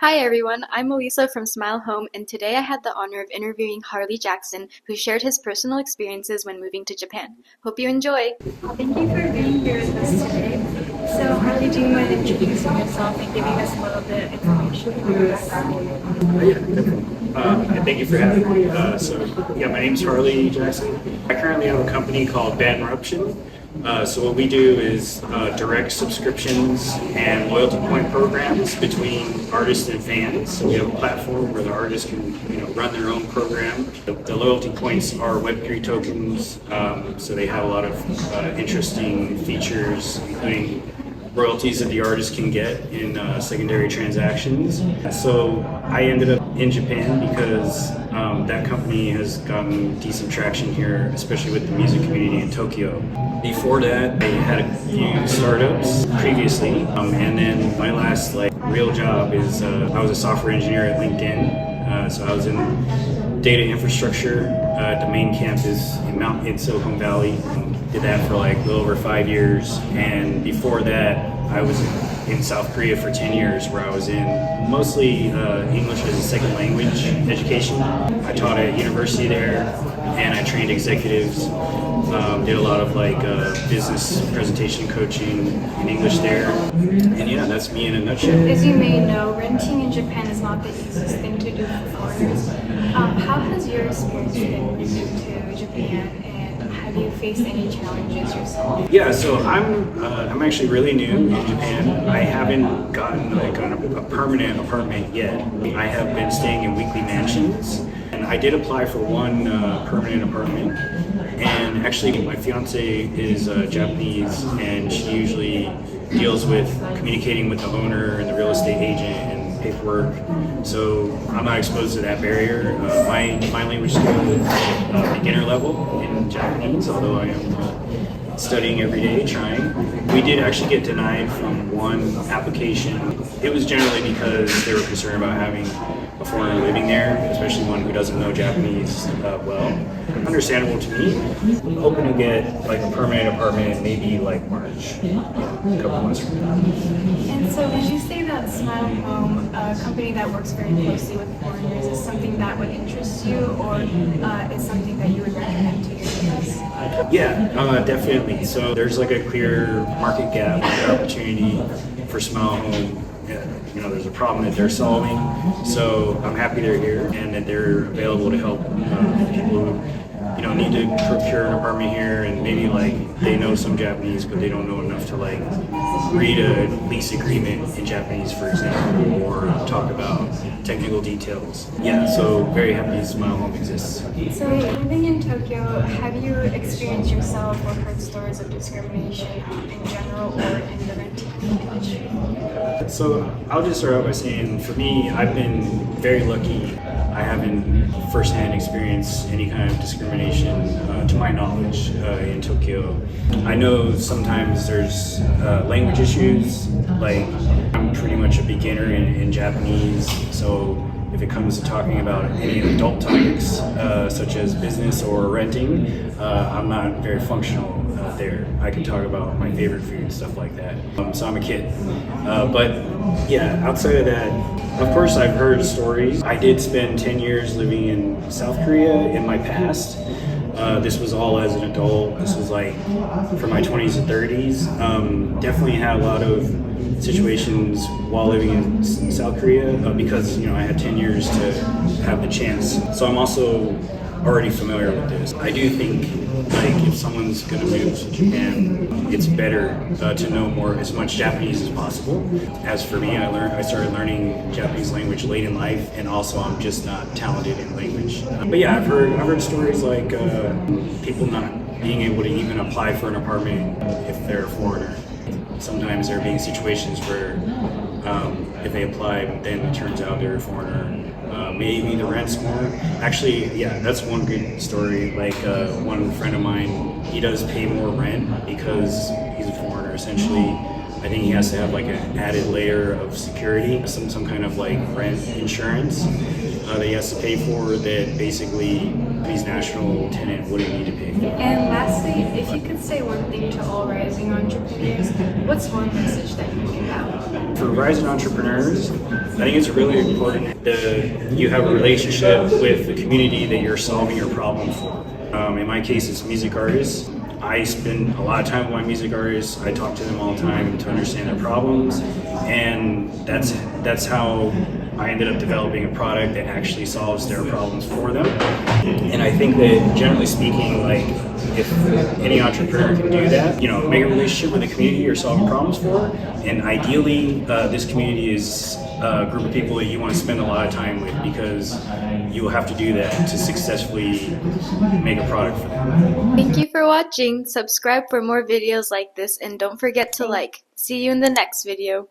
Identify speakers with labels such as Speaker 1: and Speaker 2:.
Speaker 1: Hi everyone, I'm Melissa from SmileHome, and today I had the honor of interviewing Harley Jackson, who shared his personal experiences when moving to Japan. Hope you enjoy!
Speaker 2: Thank you for being here with us today. So Harley, do you mind introducing yourself and giving us a little bit of information about your background?
Speaker 3: Yeah, definitely. And thank you for having me. My name's Harley Jackson. I currently have a company called Bandruption. So what we do is direct subscriptions and loyalty point programs between artists and fans. So we have a platform where the artists can, run their own program. The loyalty points are Web3 tokens, so they have a lot of interesting features, including royalties that the artist can get in secondary transactions. So I ended up in Japan because that company has gotten decent traction here, especially with the music community in Tokyo. Before that, I had a few startups previously, and then my last real job is I was a software engineer at LinkedIn. So I was in data infrastructure at the main campus in Silicon Valley. Did that for a little over 5 years, and before that I was in South Korea for 10 years, where I was in mostly English as a second language education. I taught at university there, and I trained executives, did a lot of business presentation coaching in English there, and yeah, that's me in a nutshell.
Speaker 2: As you may know, renting in Japan is not the easiest thing to do for foreigners. How has your experience been moving to Japan, and have you faced any challenges yourself?
Speaker 3: Yeah, so I'm actually really new in Japan. I haven't gotten a permanent apartment yet. I have been staying in weekly mansions, and I did apply for one permanent apartment. And actually, my fiance is Japanese, and she usually deals with communicating with the owner and the real estate agent and paperwork. So I'm not exposed to that barrier. My language skill is beginner level in Japanese, although I am studying every day, trying. We did actually get denied from one application. It was generally because they were concerned about having a foreigner living there, especially one who doesn't know Japanese well. Understandable to me. I'm hoping to get a permanent apartment maybe March, a couple months from now.
Speaker 2: And so would you say that SmileHome, a company that works very closely with foreigners, is something that would interest you, or is something that you would recommend to your friends?
Speaker 3: Yeah, definitely. So there's a clear market gap, opportunity for SmileHome. There's a problem that they're solving, so I'm happy they're here and that they're available to help people who need to procure an apartment here, and maybe they know some Japanese but they don't know enough to read a lease agreement in Japanese, for example, or talk about technical details. Yeah, so very happy SmileHome exists.
Speaker 2: So living in Tokyo, have you experienced yourself or heard stories of discrimination in general or in the renting industry?
Speaker 3: So I'll just start out by saying, for me, I've been very lucky. I haven't firsthand experienced any kind of discrimination, to my knowledge, in Tokyo. I know sometimes there's language issues. I'm pretty much a beginner in Japanese, so if it comes to talking about any adult topics, such as business or renting, I'm not very functional there. I can talk about my favorite food, stuff like that. So I'm a kid. But yeah, outside of that, of course I've heard stories. I did spend 10 years living in South Korea in my past. This was all as an adult. This was for my 20s and 30s. Definitely had a lot of situations while living in South Korea because I had 10 years to have the chance. So I'm also already familiar with this. I do think if someone's going to move to Japan, it's better to know as much Japanese as possible. As for me, I started learning Japanese language late in life, and also I'm just not talented in language. But yeah, I've heard stories people not being able to even apply for an apartment if they're a foreigner. Sometimes there are being situations where if they apply, but then it turns out they're a foreigner. Maybe the rent's more. Actually, yeah, that's one good story. One friend of mine, he does pay more rent because he's a foreigner. Essentially, I think he has to have an added layer of security, some kind of rent insurance that he has to pay for that basically his national tenant wouldn't need to pay for.
Speaker 2: And lastly, if you could say one thing to all rising entrepreneurs, what's one message that you give out?
Speaker 3: For rising entrepreneurs, I think it's really important that you have a relationship with the community that you're solving your problem for. In my case, it's music artists. I spend a lot of time with my music artists. I talk to them all the time to understand their problems, and that's how I ended up developing a product that actually solves their problems for them. And I think that generally speaking, like if any entrepreneur can do that, you know, make a relationship with the community you're solving problems for, and ideally this community is a group of people that you want to spend a lot of time with because you will have to do that to successfully make a product for them.
Speaker 1: Thank you for watching. Subscribe for more videos like this and don't forget to like. See you in the next video.